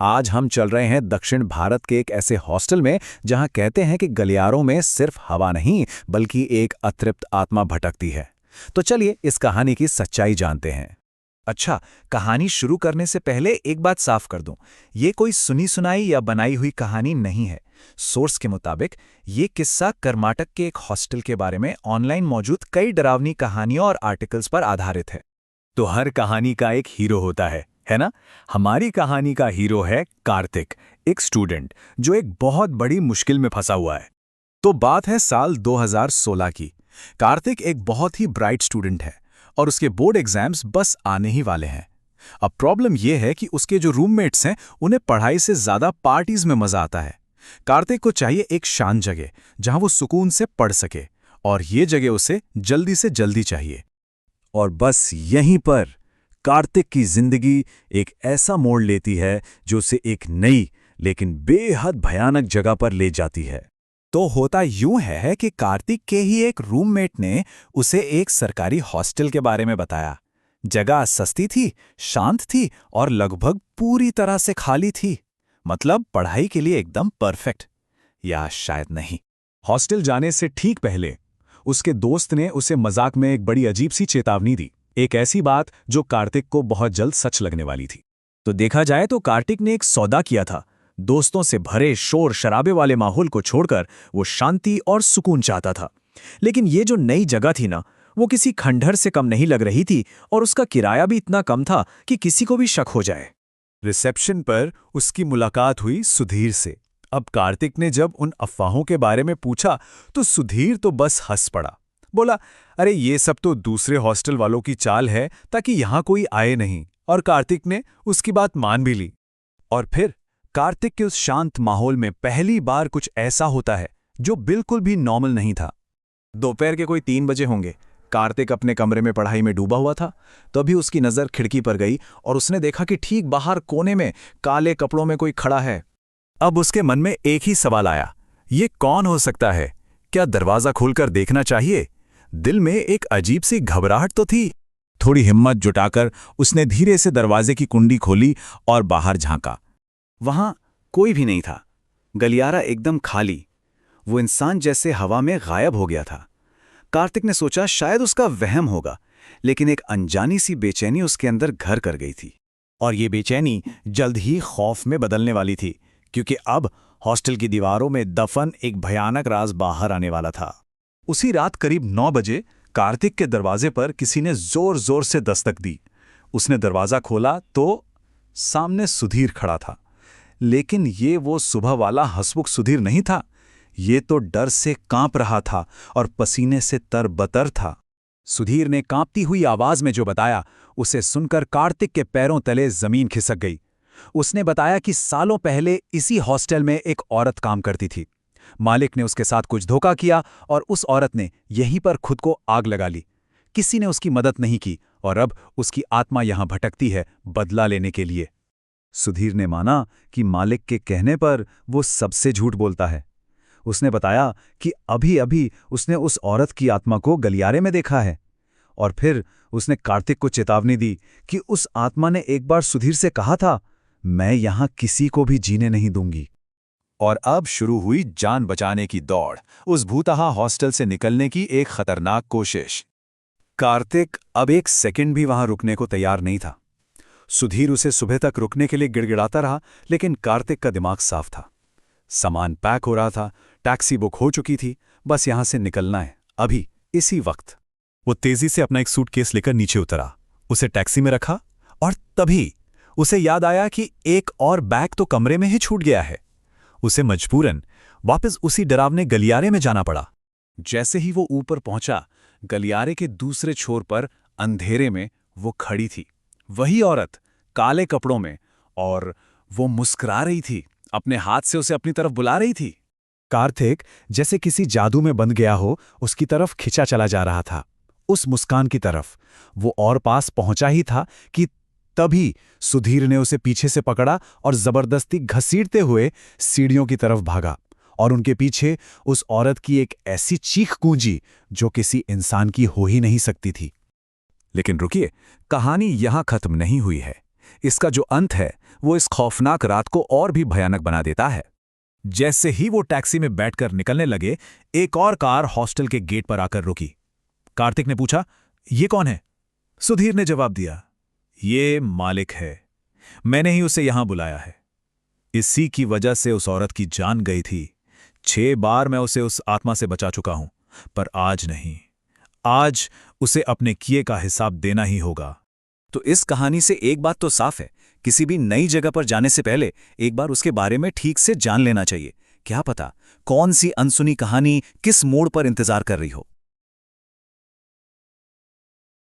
आज हम चल रहे हैं दक्षिण भारत के एक ऐसे हॉस्टल में जहां कहते हैं कि गलियारों में सिर्फ हवा नहीं बल्कि एक अतृप्त आत्मा भटकती है। तो चलिए इस कहानी की सच्चाई जानते हैं। अच्छा, कहानी शुरू करने से पहले एक बात साफ कर दूं। ये कोई सुनी सुनाई या बनाई हुई कहानी नहीं है। सोर्स के मुताबिक ये किस्सा कर्नाटक के एक हॉस्टल के बारे में ऑनलाइन मौजूद कई डरावनी कहानियों और आर्टिकल्स पर आधारित है। तो हर कहानी का एक हीरो होता है ना? हमारी कहानी का हीरो है कार्तिक, एक स्टूडेंट जो एक बहुत बड़ी मुश्किल में फंसा हुआ है। तो बात है साल 2016 की। कार्तिक एक बहुत ही ब्राइट स्टूडेंट है और उसके बोर्ड एग्जाम्स बस आने ही वाले हैं। अब प्रॉब्लम यह है कि उसके जो रूममेट्स हैं उन्हें पढ़ाई से ज्यादा पार्टीज में मजा आता है। कार्तिक को चाहिए एक शांत जगह जहां वो सुकून से पढ़ सके, और ये जगह उसे जल्दी से जल्दी चाहिए। और बस यहीं पर कार्तिक की जिंदगी एक ऐसा मोड़ लेती है जो उसे एक नई लेकिन बेहद भयानक जगह पर ले जाती है। तो होता यूं है कि कार्तिक के ही एक रूममेट ने उसे एक सरकारी हॉस्टल के बारे में बताया। जगह सस्ती थी, शांत थी और लगभग पूरी तरह से खाली थी। मतलब पढ़ाई के लिए एकदम परफेक्ट। या शायद नहीं। हॉस्टल जाने से ठीक पहले उसके दोस्त ने उसे मजाक में एक बड़ी अजीब सी चेतावनी दी, एक ऐसी बात जो कार्तिक को बहुत जल्द सच लगने वाली थी। तो देखा जाए तो कार्तिक ने एक सौदा किया था। दोस्तों से भरे शोर शराबे वाले माहौल को छोड़कर वो शांति और सुकून चाहता था। लेकिन ये जो नई जगह थी ना, वो किसी खंडहर से कम नहीं लग रही थी, और उसका किराया भी इतना कम था कि किसी को भी शक हो जाए। रिसेप्शन पर उसकी मुलाकात हुई सुधीर से। अब कार्तिक ने जब उन अफवाहों के बारे में पूछा तो सुधीर तो बस हंस पड़ा। बोला, अरे ये सब तो दूसरे हॉस्टल वालों की चाल है ताकि यहां कोई आए नहीं। और कार्तिक ने उसकी बात मान भी ली। और फिर कार्तिक के उस शांत माहौल में पहली बार कुछ ऐसा होता है जो बिल्कुल भी नॉर्मल नहीं था। दोपहर के कोई 3 बजे होंगे। कार्तिक अपने कमरे में पढ़ाई में डूबा हुआ था। तभी उसकी नज़र खिड़की पर गई और उसने देखा कि ठीक बाहर कोने में काले कपड़ों में कोई खड़ा है। अब उसके मन में एक ही सवाल आया, ये कौन हो सकता है? क्या दरवाज़ा खोलकर देखना चाहिए? दिल में एक अजीब सी घबराहट तो थी। थोड़ी हिम्मत जुटाकर उसने धीरे से दरवाजे की कुंडी खोली और बाहर झांका। वहां कोई भी नहीं था। गलियारा एकदम खाली। वो इंसान जैसे हवा में गायब हो गया था। कार्तिक ने सोचा शायद उसका वहम होगा, लेकिन एक अनजानी सी बेचैनी उसके अंदर घर कर गई थी। और ये बेचैनी जल्द ही खौफ में बदलने वाली थी, क्योंकि अब हॉस्टल की दीवारों में दफन एक भयानक राज बाहर आने वाला था। उसी रात करीब 9 बजे कार्तिक के दरवाजे पर किसी ने जोर जोर से दस्तक दी। उसने दरवाजा खोला तो सामने सुधीर खड़ा था। लेकिन ये वो सुबह वाला हंसमुख सुधीर नहीं था। ये तो डर से कांप रहा था और पसीने से तरबतर था। सुधीर ने कांपती हुई आवाज में जो बताया, उसे सुनकर कार्तिक के पैरों तले जमीन खिसक गई। उसने बताया कि सालों पहले इसी हॉस्टल में एक औरत काम करती थी। मालिक ने उसके साथ कुछ धोखा किया और उस औरत ने यहीं पर खुद को आग लगा ली। किसी ने उसकी मदद नहीं की और अब उसकी आत्मा यहां भटकती है बदला लेने के लिए। सुधीर ने माना कि मालिक के कहने पर वो सबसे झूठ बोलता है। उसने बताया कि अभी अभी उसने उस औरत की आत्मा को गलियारे में देखा है। और फिर उसने कार्तिक को चेतावनी दी कि उस आत्मा ने एक बार सुधीर से कहा था, मैं यहां किसी को भी जीने नहीं दूंगी। और अब शुरू हुई जान बचाने की दौड़, उस भूतहा हॉस्टल से निकलने की एक खतरनाक कोशिश। कार्तिक अब एक सेकंड भी वहां रुकने को तैयार नहीं था। सुधीर उसे सुबह तक रुकने के लिए गिड़गिड़ाता रहा, लेकिन कार्तिक का दिमाग साफ था। सामान पैक हो रहा था, टैक्सी बुक हो चुकी थी, बस यहां से निकलना है, अभी इसी वक्त। वो तेजी से अपना एक सूटकेस लेकर नीचे उतरा, उसे टैक्सी में रखा, और तभी उसे याद आया कि एक और बैग तो कमरे में ही छूट गया है। उसे मजबूरन वापस उसी डरावने गलियारे में जाना पड़ा। जैसे ही वो ऊपर पहुंचा, गलियारे के दूसरे छोर पर अंधेरे में वो खड़ी थी, वही औरत काले कपड़ों में, और वो मुस्कुरा रही थी, अपने हाथ से उसे अपनी तरफ बुला रही थी। कार्तिक जैसे किसी जादू में बंध गया हो, उसकी तरफ खिंचा चला जा रहा था, उस मुस्कान की तरफ। वो और पास पहुंचा ही था कि तभी सुधीर ने उसे पीछे से पकड़ा और जबरदस्ती घसीटते हुए सीढ़ियों की तरफ भागा। और उनके पीछे उस औरत की एक ऐसी चीख गूंजी जो किसी इंसान की हो ही नहीं सकती थी। लेकिन रुकिए, कहानी यहां खत्म नहीं हुई है। इसका जो अंत है वो इस खौफनाक रात को और भी भयानक बना देता है। जैसे ही वो टैक्सी में बैठकर निकलने लगे, एक और कार हॉस्टल के गेट पर आकर रुकी। कार्तिक ने पूछा, ये कौन है? सुधीर ने जवाब दिया, ये मालिक है, मैंने ही उसे यहां बुलाया है। इसी की वजह से उस औरत की जान गई थी। 6 बार मैं उसे उस आत्मा से बचा चुका हूं, पर आज नहीं। आज उसे अपने किए का हिसाब देना ही होगा। तो इस कहानी से एक बात तो साफ है, किसी भी नई जगह पर जाने से पहले एक बार उसके बारे में ठीक से जान लेना चाहिए। क्या पता कौन सी अनसुनी कहानी किस मोड़ पर इंतजार कर रही हो।